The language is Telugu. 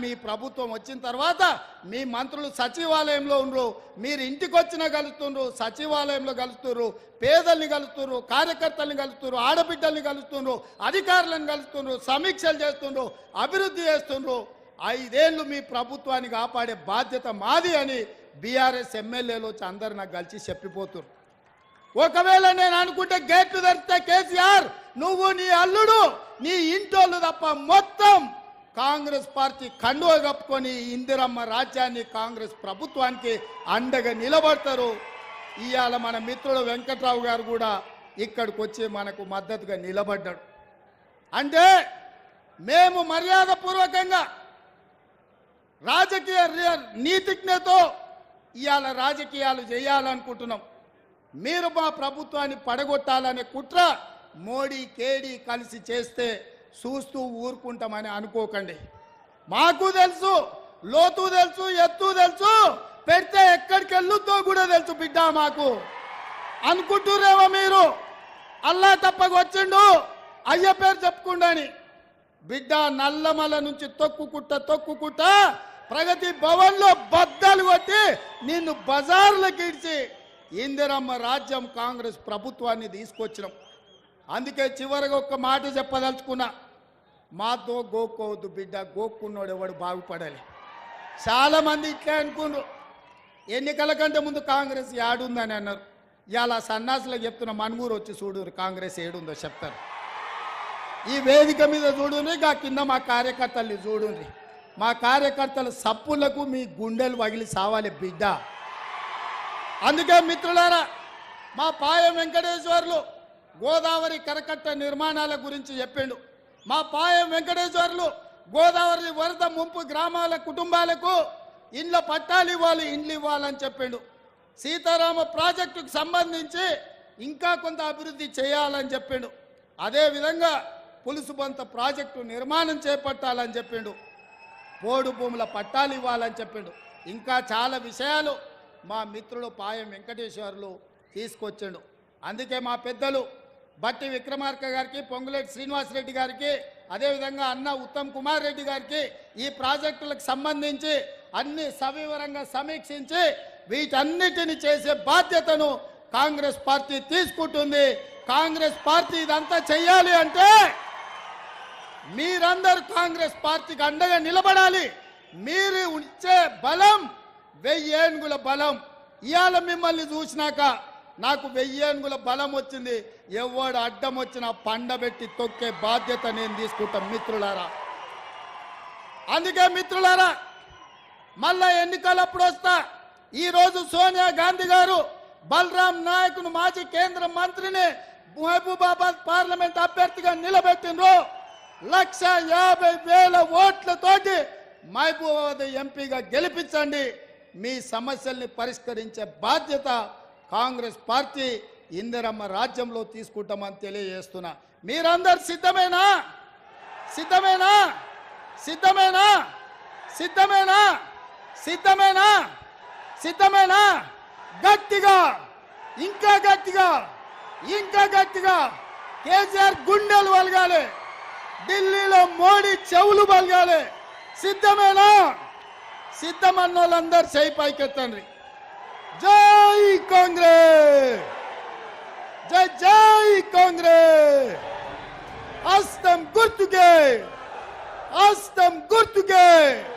కానీ ఈ ప్రభుత్వం వచ్చిన తర్వాత మీ మంత్రులు సచివాలయంలో ఉండరు, మీరు ఇంటికి వచ్చినా కలుస్తుండ్రు, సచివాలయంలో కలుస్తున్నారు, పేదల్ని కలుస్తున్నారు, కార్యకర్తల్ని కలుస్తున్నారు, ఆడబిడ్డల్ని కలుస్తుండ్రు, అధికారులను కలుస్తుండ్రు, సమీక్షలు చేస్తుండ్రు, అభివృద్ధి చేస్తుండ్రు. 5 ఏళ్ళు మీ ప్రభుత్వాన్ని కాపాడే బాధ్యత మాది అని బీఆర్ఎస్ ఎమ్మెల్యేలు వచ్చి అందరు నాకు కలిసి చెప్పిపోతున్నారు. ఒకవేళ నేను అనుకుంటే గేట్లు తెరిస్తే కేసీఆర్ నువ్వు నీ అల్లుడు నీ ఇంటోళ్ళు తప్ప మొత్తం కాంగ్రెస్ పార్టీ కండువ కప్పుకొని ఇందిరమ్మ రాజ్యాన్ని కాంగ్రెస్ ప్రభుత్వానికి అండగా నిలబడతారు. ఇవాళ మన మిత్రుడు వెంకట్రావు గారు కూడా ఇక్కడికి వచ్చి మనకు మద్దతుగా నిలబడ్డాడు. అంటే మేము మర్యాదపూర్వకంగా రాజకీయ నీతిజ్ఞతో ఇవాళ రాజకీయాలు చేయాలనుకుంటున్నాం. మీరు మా ప్రభుత్వాన్ని పడగొట్టాలనే కుట్ర మోడీ కేడీ కలిసి చేస్తే చూస్తూ ఊరుకుంటామని అనుకోకండి. మాకు తెలుసు, లోతు తెలుసు, ఎత్తు తెలుసు, పెడితే ఎక్కడికి వెళ్ళుతో కూడా తెలుసు బిడ్డ. మాకు అనుకుంటురేమో మీరు అల్లా తప్పకు వచ్చిండు అయ్య పేరు చెప్పుకుండాని. బిడ్డ నల్లమల నుంచి తొక్కుకుంట ప్రగతి భవన్లో బద్దలు కొట్టి నిన్ను బజార్లకు ఇడిచి ఇందిరమ్మ రాజ్యం కాంగ్రెస్ ప్రభుత్వాన్ని తీసుకొచ్చినాం. అందుకే చివరిగా ఒక్క మాట చెప్పదలుచుకున్నా, మాతో గోక్కోవద్దు బిడ్డ, గోక్కున్నోడు ఎవడు బాగుపడాలి. చాలామంది ఇట్లే అనుకున్నారు, ఎన్నికల కంటే ముందు కాంగ్రెస్ ఏడుందని అన్నారు. ఇలా సన్నాసులకు చెప్తున్న మనుగూరు వచ్చి చూడు కాంగ్రెస్ ఏడుందో చెప్తారు. ఈ వేదిక మీద చూడుండ్రి, గా కింద మా కార్యకర్తల్ని చూడుండ్రి. మా కార్యకర్తల సప్పులకు మీ గుండెలు పగిలి సావాలి బిడ్డ. అందుకే మిత్రులారా, మా పాయం వెంకటేశ్వర్లు గోదావరి కరకట్ట నిర్మాణాల గురించి చెప్పిండు. మా పాయం వెంకటేశ్వర్లు గోదావరి వరద ముంపు గ్రామాల కుటుంబాలకు ఇండ్ల పట్టాలు ఇవ్వాలి, ఇండ్లు ఇవ్వాలని చెప్పిండు. సీతారామ ప్రాజెక్టుకు సంబంధించి ఇంకా కొంత అభివృద్ధి చేయాలని చెప్పిండు. అదేవిధంగా పులుసుబంత ప్రాజెక్టు నిర్మాణం చేపట్టాలని చెప్పిండు. పోడు భూముల పట్టాలు ఇవ్వాలని చెప్పిండు. ఇంకా చాలా విషయాలు మా మిత్రుడు పాయం వెంకటేశ్వర్లు తీసుకొచ్చిండు. అందుకే మా పెద్దలు బట్టి విక్రమార్క గారికి, పొంగులేటి శ్రీనివాసరెడ్డి గారికి, అదేవిధంగా అన్న ఉత్తమ్ కుమార్ రెడ్డి గారికి ఈ ప్రాజెక్టులకు సంబంధించి అన్ని సవివరంగా సమీక్షించి వీటన్నిటిని చేసే బాధ్యతను కాంగ్రెస్ పార్టీ తీసుకుంటుంది. కాంగ్రెస్ పార్టీ ఇదంతా చెయ్యాలి అంటే మీరందరూ కాంగ్రెస్ పార్టీకి అండగా నిలబడాలి. మీరు ఇచ్చే బలం 1000 ఏనుగుల బలం. ఇవాళ మిమ్మల్ని చూసినాక నాకు 1000 ఏనుగుల బలం వచ్చింది. ఎవడు అడ్డం వచ్చినా పండబెట్టి తొక్కే బాధ్యత నేను తీసుకుంటాం మిత్రులారా. అందుకే మిత్రులారా, మళ్ళా ఎన్నికలప్పుడు వస్తా. ఈరోజు సోనియా గాంధీ గారు బలరాం నాయక్ను మాజీ కేంద్ర మంత్రిని మహబూబాబాద్ పార్లమెంట్ అభ్యర్థిగా నిలబెట్టిండ్రు. 150,000 ఓట్లతోటి మహబూబాబాద్ ఎంపీగా గెలిపించండి. మీ సమస్యల్ని పరిష్కరించే బాధ్యత కాంగ్రెస్ పార్టీ ఇందిరమ్మ రాజ్యంలో తీసుకుంటామని తెలియజేస్తున్నా. మీరందరు సిద్ధమేనా? సిద్ధమేనా? సిద్ధమేనా? సిద్ధమేనా? సిద్ధమేనా? సిద్ధమేనా? గట్టిగా, ఇంకా గట్టిగా, ఇంకా గట్టిగా కేసీఆర్ గుండెలు వలగాలి, ఢిల్లీలో మోడీ చెవులు బలగాలి. సిద్ధమేనా? సిద్ధమన్న వాళ్ళందరూ చేయి పైకెత్తండి. జై కాంగ్రెస్, జై జై కాంగ్రెస్. హస్తం గుర్తుకే, హస్తం గుర్తుకే.